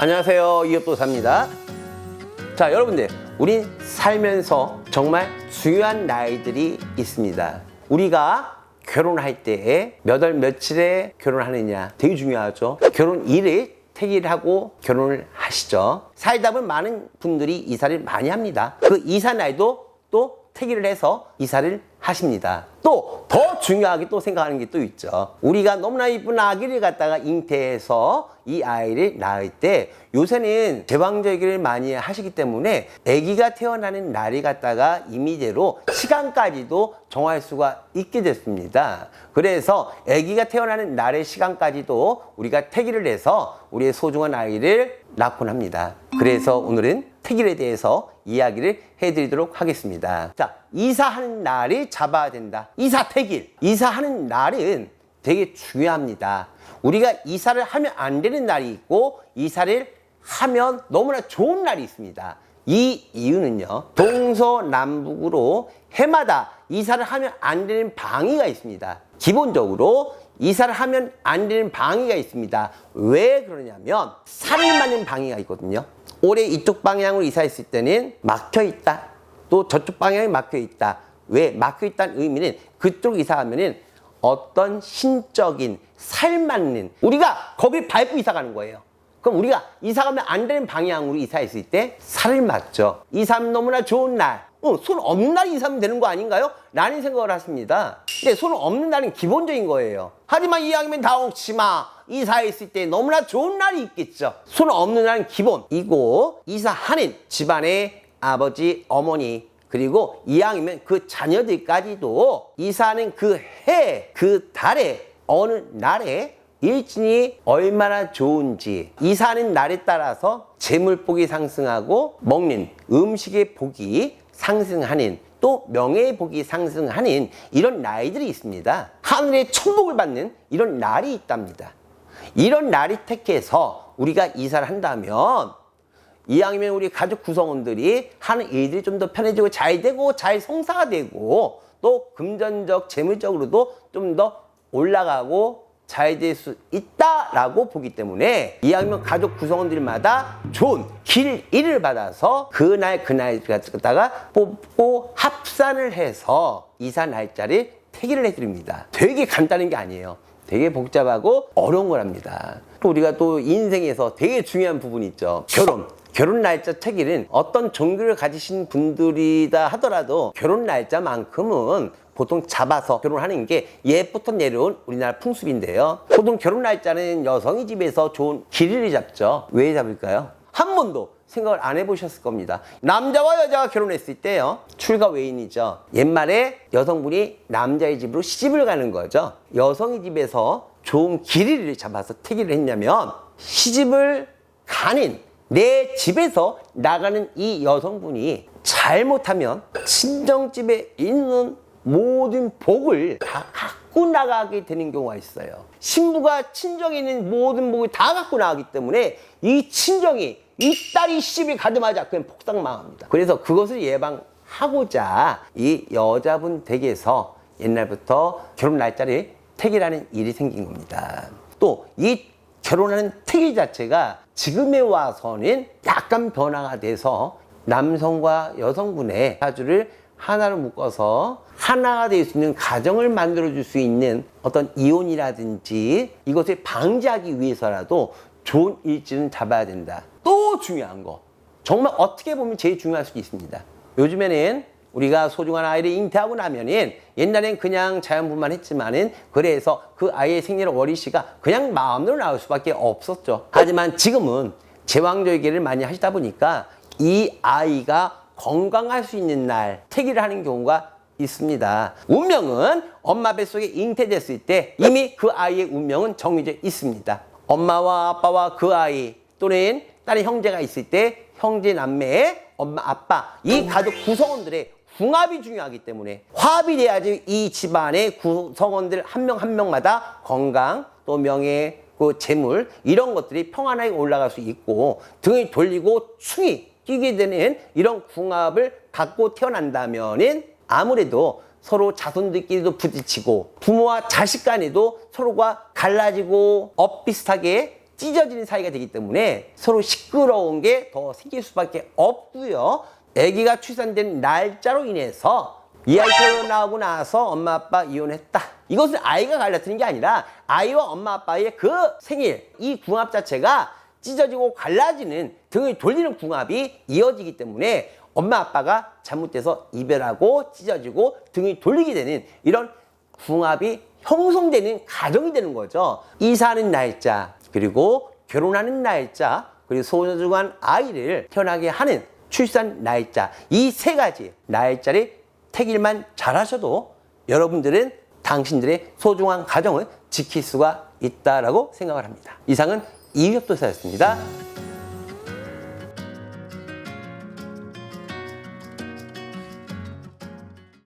안녕하세요, 이업도사입니다. 자, 여러분들, 우린 살면서 정말 중요한 나이들이 있습니다. 우리가 결혼할 때 몇 월 며칠에 결혼하느냐 되게 중요하죠. 결혼일을 택일하고 결혼을 하시죠. 살다 보면 많은 분들이 이사를 많이 합니다. 그 이사 날도 또 택일을 해서 이사를 하십니다. 또 더 중요하게 또 생각하는 게 또 있죠. 우리가 너무나 이쁜 아기를 갖다가 잉태해서 이 아이를 낳을 때 요새는 제왕절개를 많이 하시기 때문에 아기가 태어나는 날이 갖다가 임의대로 시간까지도 정할 수가 있게 됐습니다. 그래서 아기가 태어나는 날의 시간까지도 우리가 택일을 해서 우리의 소중한 아이를 낳곤 합니다. 그래서 오늘은 택일에 대해서 이야기를 해드리도록 하겠습니다. 자, 이사하는 날을 잡아야 된다. 이사 택일. 이사하는 날은 되게 중요합니다. 우리가 이사를 하면 안 되는 날이 있고 이사를 하면 너무나 좋은 날이 있습니다. 이 이유는요, 동서남북으로 해마다 이사를 하면 안 되는 방위가 있습니다. 기본적으로 이사를 하면 안 되는 방위가 있습니다. 왜 그러냐면 살을 맞는 방위가 있거든요. 올해 이쪽 방향으로 이사했을 때는 막혀 있다. 또 저쪽 방향에 막혀 있다. 왜 막혀 있다는 의미는 그쪽 이사하면은 어떤 신적인 살 맞는 우리가 거기 밟고 이사 가는 거예요. 그럼 우리가 이사 가면 안 되는 방향으로 이사했을 때 살을 맞죠. 이사하면 너무나 좋은 날. 손 없는 날이 이사하면 되는 거 아닌가요? 라는 생각을 하십니다. 근데 손 없는 날은 기본적인 거예요. 하지만 이왕이면 다 혹시마 이사했을 때 너무나 좋은 날이 있겠죠. 손 없는 날은 기본이고 이사하는 집안의 아버지, 어머니 그리고 이왕이면 그 자녀들까지도 이사하는 그 해, 그 달에 어느 날에 일진이 얼마나 좋은지 이사하는 날에 따라서 재물복이 상승하고 먹는 음식의 복이 상승하는 또 명예의 복이 상승하는 이런 날들이 있습니다. 하늘의 천복을 받는 이런 날이 있답니다. 이런 날이 택해서 우리가 이사를 한다면 이왕이면 우리 가족 구성원들이 하는 일들이 좀 더 편해지고 잘 되고 잘 성사가 되고 또 금전적 재물적으로도 좀 더 올라가고 잘 될 수 있다라고 보기 때문에 이왕이면 가족 구성원들마다 좋은 길일을 받아서 그날 갖다가 뽑고 합산을 해서 이사 날짜를 택일을 해드립니다. 되게 간단한 게 아니에요. 되게 복잡하고 어려운 거랍니다. 또 우리가 또 인생에서 되게 중요한 부분이 있죠. 결혼 날짜 택일은 어떤 종교를 가지신 분들이다 하더라도 결혼 날짜만큼은 보통 잡아서 결혼하는 게 옛부터 내려온 우리나라 풍습인데요. 보통 결혼 날짜는 여성이 집에서 좋은 길이를 잡죠. 왜 잡을까요? 한 번도 생각을 안 해보셨을 겁니다. 남자와 여자가 결혼했을 때요, 출가 외인이죠. 옛말에 여성분이 남자의 집으로 시집을 가는 거죠. 여성의 집에서 좋은 길이를 잡아서 택일을 했냐면 시집을 가는 내 집에서 나가는 이 여성분이 잘못하면 친정집에 있는 모든 복을 다 갖고 나가게 되는 경우가 있어요. 신부가 친정에 있는 모든 복을 다 갖고 나가기 때문에 이 친정이 이 딸이 시집에 가자마자 그냥 폭삭망합니다. 그래서 그것을 예방하고자 이 여자분 댁에서 옛날부터 결혼 날짜를 택일하는 일이 생긴 겁니다. 또 이 결혼하는 택일 자체가 지금에 와서는 약간 변화가 돼서 남성과 여성분의 사주를 하나로 묶어서 하나가 될 수 있는 가정을 만들어줄 수 있는 어떤 이혼이라든지 이것을 방지하기 위해서라도 좋은 일지는 잡아야 된다. 또 중요한 거, 정말 어떻게 보면 제일 중요할 수도 있습니다. 요즘에는 우리가 소중한 아이를 잉태하고 나면은 옛날엔 그냥 자연분만 했지만은 그래서 그 아이의 생리를 어리시가 그냥 마음대로 나올 수밖에 없었죠. 하지만 지금은 제왕절개를 많이 하시다 보니까 이 아이가 건강할 수 있는 날 택일을 하는 경우가 있습니다. 운명은 엄마 뱃속에 잉태됐을 때 이미 그 아이의 운명은 정해져 있습니다. 엄마와 아빠와 그 아이 또는 딸의 형제가 있을 때 형제 남매의 엄마 아빠 이 가족 구성원들의 궁합이 중요하기 때문에 화합이 돼야지 이 집안의 구성원들 한 명 한 명마다 건강 또 명예 그 재물 이런 것들이 평안하게 올라갈 수 있고 등을 돌리고 충이 끼게 되는 이런 궁합을 갖고 태어난다면은 아무래도 서로 자손들끼리도 부딪히고 부모와 자식 간에도 서로가 갈라지고 엇비슷하게 찢어지는 사이가 되기 때문에 서로 시끄러운 게 더 생길 수밖에 없고요. 아기가 출산된 날짜로 인해서 이 아이 태어나고 나서 엄마 아빠 이혼했다. 이것은 아이가 갈라뜨린 게 아니라 아이와 엄마 아빠의 그 생일, 이 궁합 자체가 찢어지고 갈라지는, 등을 돌리는 궁합이 이어지기 때문에 엄마 아빠가 잘못돼서 이별하고 찢어지고 등을 돌리게 되는 이런 궁합이 형성되는 가정이 되는 거죠. 이사하는 날짜, 그리고 결혼하는 날짜, 그리고 소중한 아이를 태어나게 하는 출산 날짜, 이 세 가지 날짜를 택일만 잘하셔도 여러분들은 당신들의 소중한 가정을 지킬 수가 있다라고 생각을 합니다. 이상은 이휘엽도사였습니다.